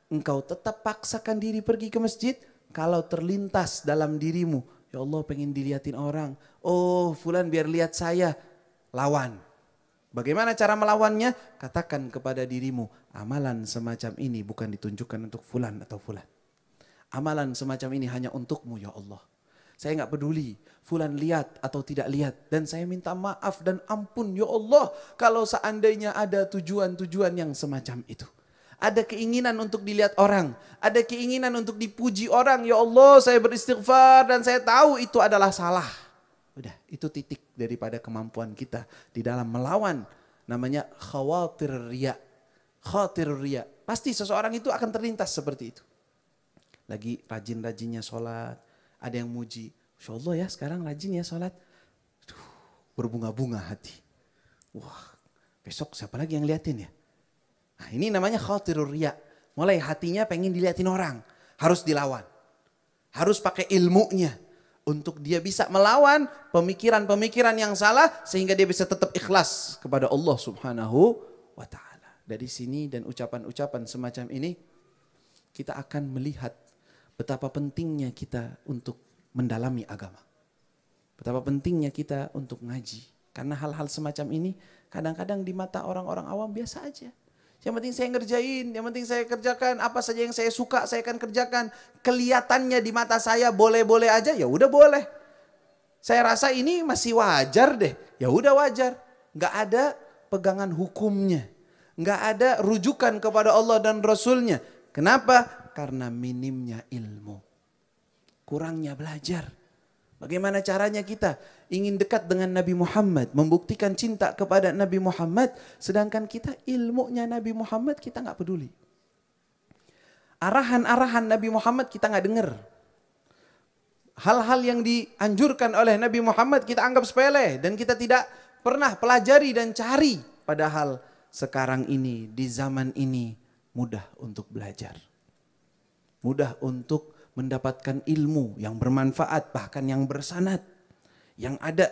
engkau tetap paksakan diri pergi ke masjid. Kalau terlintas dalam dirimu, ya Allah pengen dilihatin orang. Oh fulan biar lihat saya, lawan. Bagaimana cara melawannya? Katakan kepada dirimu, amalan semacam ini bukan ditunjukkan untuk fulan atau fulan. Amalan semacam ini hanya untukmu ya Allah. Saya nggak peduli fulan lihat atau tidak lihat. Dan saya minta maaf dan ampun ya Allah. Kalau seandainya ada tujuan-tujuan yang semacam itu. Ada keinginan untuk dilihat orang. Ada keinginan untuk dipuji orang. Ya Allah saya beristighfar dan saya tahu itu adalah salah. Udah itu titik daripada kemampuan kita. Di dalam melawan namanya khawatir riya. Khawatir riya. Pasti seseorang itu akan terlintas seperti itu. Lagi rajin-rajinnya sholat, ada yang muji, Masya Allah ya, sekarang rajin ya sholat. Duh, berbunga-bunga hati. Wah, besok siapa lagi yang liatin ya? Nah, ini namanya khatirur riya. Mulai hatinya pengen diliatin orang. Harus dilawan. Harus pakai ilmunya. Untuk dia bisa melawan pemikiran-pemikiran yang salah. Sehingga dia bisa tetap ikhlas kepada Allah subhanahu wa ta'ala. Dari sini dan ucapan-ucapan semacam ini. Kita akan melihat betapa pentingnya kita untuk mendalami agama. Betapa pentingnya kita untuk ngaji. Karena hal-hal semacam ini kadang-kadang di mata orang-orang awam biasa aja. Yang penting saya ngerjain, yang penting saya kerjakan, apa saja yang saya suka saya akan kerjakan. Kelihatannya di mata saya boleh-boleh aja, ya udah boleh. Saya rasa ini masih wajar deh, ya udah wajar. Nggak ada pegangan hukumnya, nggak ada rujukan kepada Allah dan Rasulnya. Kenapa? Karena minimnya ilmu, kurangnya belajar. Bagaimana caranya kita ingin dekat dengan Nabi Muhammad, membuktikan cinta kepada Nabi Muhammad, sedangkan kita ilmunya Nabi Muhammad kita nggak peduli. Arahan-arahan Nabi Muhammad kita nggak dengar. Hal-hal yang dianjurkan oleh Nabi Muhammad kita anggap sepele dan kita tidak pernah pelajari dan cari. Padahal sekarang ini, di zaman ini mudah untuk belajar. Mudah untuk mendapatkan ilmu yang bermanfaat, bahkan yang bersanad. Yang ada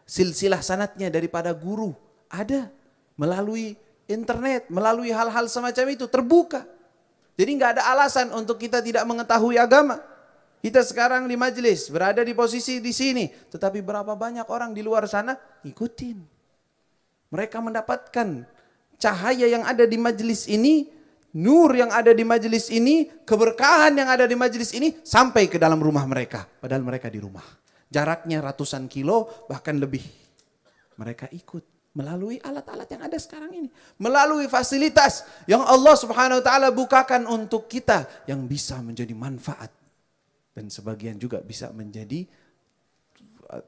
silsilah sanadnya daripada guru. Ada melalui internet, melalui hal-hal semacam itu, terbuka. Jadi nggak ada alasan untuk kita tidak mengetahui agama. Kita sekarang di majelis, berada di posisi di sini. Tetapi berapa banyak orang di luar sana ikutin. Mereka mendapatkan cahaya yang ada di majelis ini, nur yang ada di majelis ini, keberkahan yang ada di majelis ini sampai ke dalam rumah mereka. Padahal mereka di rumah. Jaraknya ratusan kilo bahkan lebih. Mereka ikut melalui alat-alat yang ada sekarang ini. Melalui fasilitas yang Allah subhanahu wa ta'ala bukakan untuk kita. Yang bisa menjadi manfaat. Dan sebagian juga bisa menjadi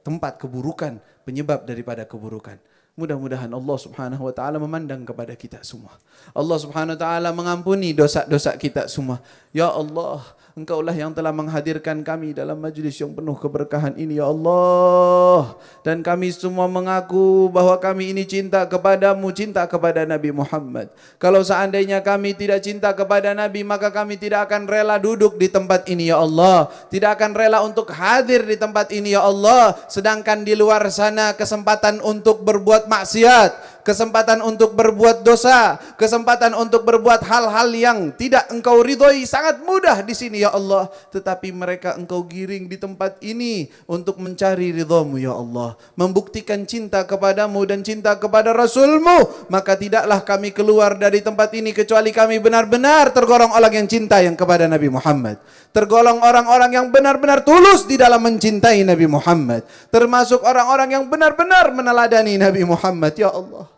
tempat keburukan. Penyebab daripada keburukan. Mudah-mudahan Allah subhanahu wa ta'ala memandang kepada kita semua. Allah subhanahu wa ta'ala mengampuni dosa-dosa kita semua. Ya Allah, Engkaulah yang telah menghadirkan kami dalam majlis yang penuh keberkahan ini, ya Allah. Dan kami semua mengaku bahwa kami ini cinta kepadamu, cinta kepada Nabi Muhammad. Kalau seandainya kami tidak cinta kepada Nabi, maka kami tidak akan rela duduk di tempat ini, ya Allah. Tidak akan rela untuk hadir di tempat ini, ya Allah. Sedangkan di luar sana kesempatan untuk berbuat maksiat, kesempatan untuk berbuat dosa, kesempatan untuk berbuat hal-hal yang tidak Engkau ridhoi sangat mudah di sini, ya Allah. Tetapi mereka Engkau giring di tempat ini untuk mencari ridhamu, ya Allah, membuktikan cinta kepadamu dan cinta kepada Rasulmu. Maka tidaklah kami keluar dari tempat ini kecuali kami benar-benar tergolong orang yang cinta yang kepada Nabi Muhammad, tergolong orang-orang yang benar-benar tulus di dalam mencintai Nabi Muhammad, termasuk orang-orang yang benar-benar meneladani Nabi Muhammad. Ya Allah,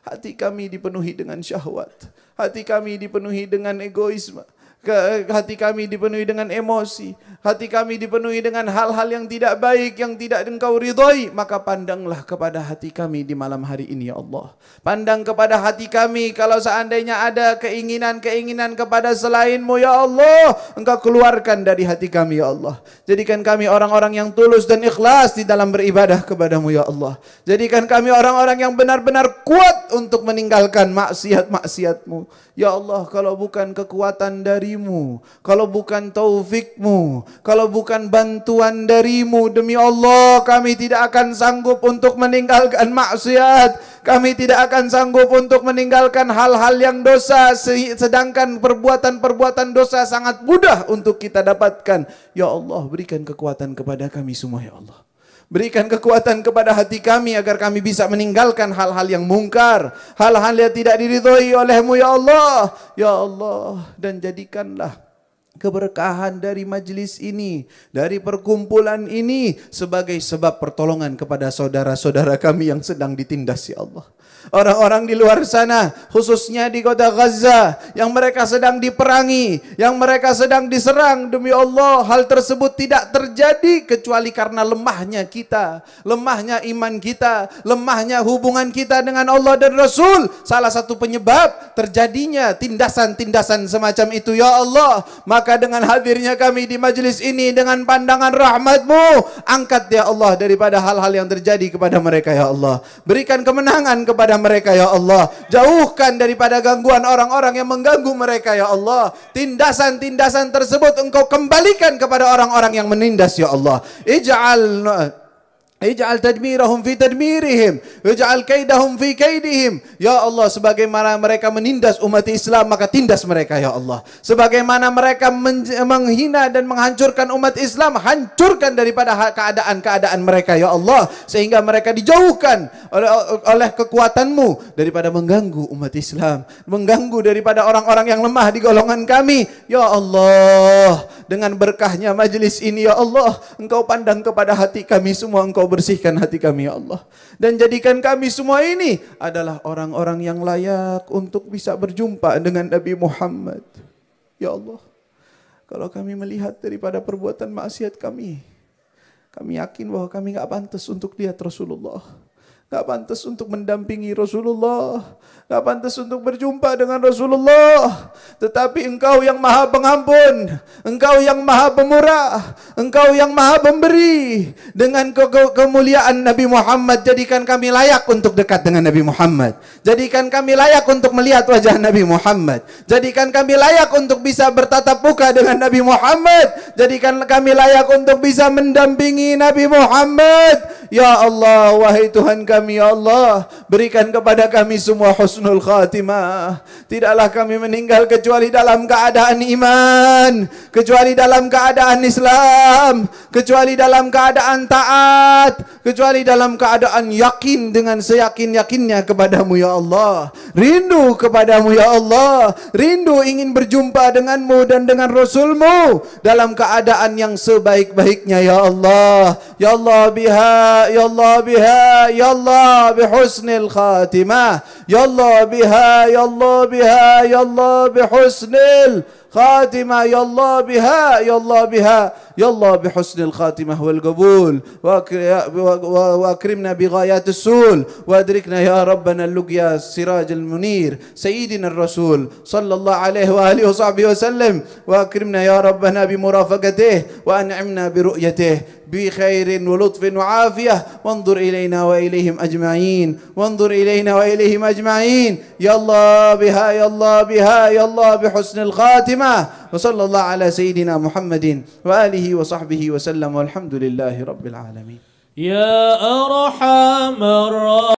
hati kami dipenuhi dengan syahwat, hati kami dipenuhi dengan egoisme, hati kami dipenuhi dengan emosi, hati kami dipenuhi dengan hal-hal yang tidak baik, yang tidak Engkau ridhoi. Maka pandanglah kepada hati kami di malam hari ini, ya Allah. Pandang kepada hati kami, kalau seandainya ada keinginan-keinginan kepada selain-Mu, ya Allah, Engkau keluarkan dari hati kami, ya Allah. Jadikan kami orang-orang yang tulus dan ikhlas di dalam beribadah kepadamu, ya Allah. Jadikan kami orang-orang yang benar-benar kuat untuk meninggalkan maksiat-maksiat-Mu. Ya Allah, kalau bukan kekuatan dari-Mu, kalau bukan taufik-Mu, kalau bukan bantuan dari-Mu, demi Allah kami tidak akan sanggup untuk meninggalkan maksiat. Kami tidak akan sanggup untuk meninggalkan hal-hal yang dosa. Sedangkan perbuatan-perbuatan dosa sangat mudah untuk kita dapatkan. Ya Allah, berikan kekuatan kepada kami semua, ya Allah. Berikan kekuatan kepada hati kami agar kami bisa meninggalkan hal-hal yang mungkar, hal-hal yang tidak diridhoi oleh-Mu, ya Allah. Ya Allah, dan jadikanlah keberkahan dari majlis ini, dari perkumpulan ini sebagai sebab pertolongan kepada saudara-saudara kami yang sedang ditindas, ya Allah. Orang-orang di luar sana, khususnya di kota Gaza, yang mereka sedang diperangi, yang mereka sedang diserang, demi Allah, hal tersebut tidak terjadi kecuali karena lemahnya kita, lemahnya iman kita, lemahnya hubungan kita dengan Allah dan Rasul. Salah satu penyebab terjadinya tindasan-tindasan semacam itu, ya Allah. Maka dengan hadirnya kami di majlis ini, dengan pandangan rahmat-Mu, angkat ya Allah daripada hal-hal yang terjadi kepada mereka ya Allah. Berikan kemenangan kepada mereka ya Allah. Jauhkan daripada gangguan orang-orang yang mengganggu mereka ya Allah. Tindasan-tindasan tersebut Engkau kembalikan kepada orang-orang yang menindas ya Allah. Ij'al tadmirahum fi tadmirihim, ij'al kaidahum fi kaidihim. Ya Allah, sebagaimana mereka menindas umat Islam, maka tindas mereka ya Allah. Sebagaimana mereka menghina dan menghancurkan umat Islam, hancurkan daripada keadaan-keadaan mereka ya Allah, sehingga mereka dijauhkan oleh kekuatan-Mu daripada mengganggu umat Islam, mengganggu daripada orang-orang yang lemah di golongan kami. Ya Allah, dengan berkahnya majlis ini ya Allah, Engkau pandang kepada hati kami semua, Engkau bersihkan hati kami ya Allah, dan jadikan kami semua ini adalah orang-orang yang layak untuk bisa berjumpa dengan Nabi Muhammad. Ya Allah, kalau kami melihat daripada perbuatan maksiat kami yakin bahwa kami enggak pantas untuk lihat Rasulullah, enggak pantas untuk mendampingi Rasulullah, enggak pantas untuk berjumpa dengan Rasulullah. Tetapi Engkau yang Maha Pengampun, Engkau yang Maha Pemurah, Engkau yang Maha Pemberi. Dengan kemuliaan Nabi Muhammad, jadikan kami layak untuk dekat dengan Nabi Muhammad. Jadikan kami layak untuk melihat wajah Nabi Muhammad. Jadikan kami layak untuk bisa bertatap muka dengan Nabi Muhammad. Jadikan kami layak untuk bisa mendampingi Nabi Muhammad. Ya Allah, wahai Tuhan kami ya Allah, berikan kepada kami semua husnul khatimah. Tidaklah kami meninggal kecuali dalam keadaan iman, kecuali dalam keadaan Islam, kecuali dalam keadaan taat, kecuali dalam keadaan yakin dengan seyakin-yakinnya kepadamu ya Allah. Rindu kepadamu ya Allah, rindu ingin berjumpa denganmu dan dengan Rasulmu dalam keadaan yang sebaik-baiknya ya Allah. Ya Allah biha, ya Allah biha, ya Allah bihusnil khatimah. Ya Allah biha, ya Allah biha, ya Allah bihusnil خاتمة. يا الله بها، يا الله بها، يا الله بحسن الخاتمة والقبول، وأكرمنا بغايات السول، وأدركنا يا ربنا اللقيا السراج المنير سيدنا الرسول صلى الله عليه وآله وصحبه وسلم، وأكرمنا يا ربنا بمرافقته، وأنعمنا برؤيته بخير ولطف وعافية، وانظر إلينا وإليهم أجمعين، وانظر إلينا وإليهم أجمعين. يا الله بها، يا الله بها، يا الله بحسن الخاتمة. وصلى الله على سيدنا محمد وآله وصحبه وسلم، والحمد لله رب العالمين. يا أرحم الراحمين.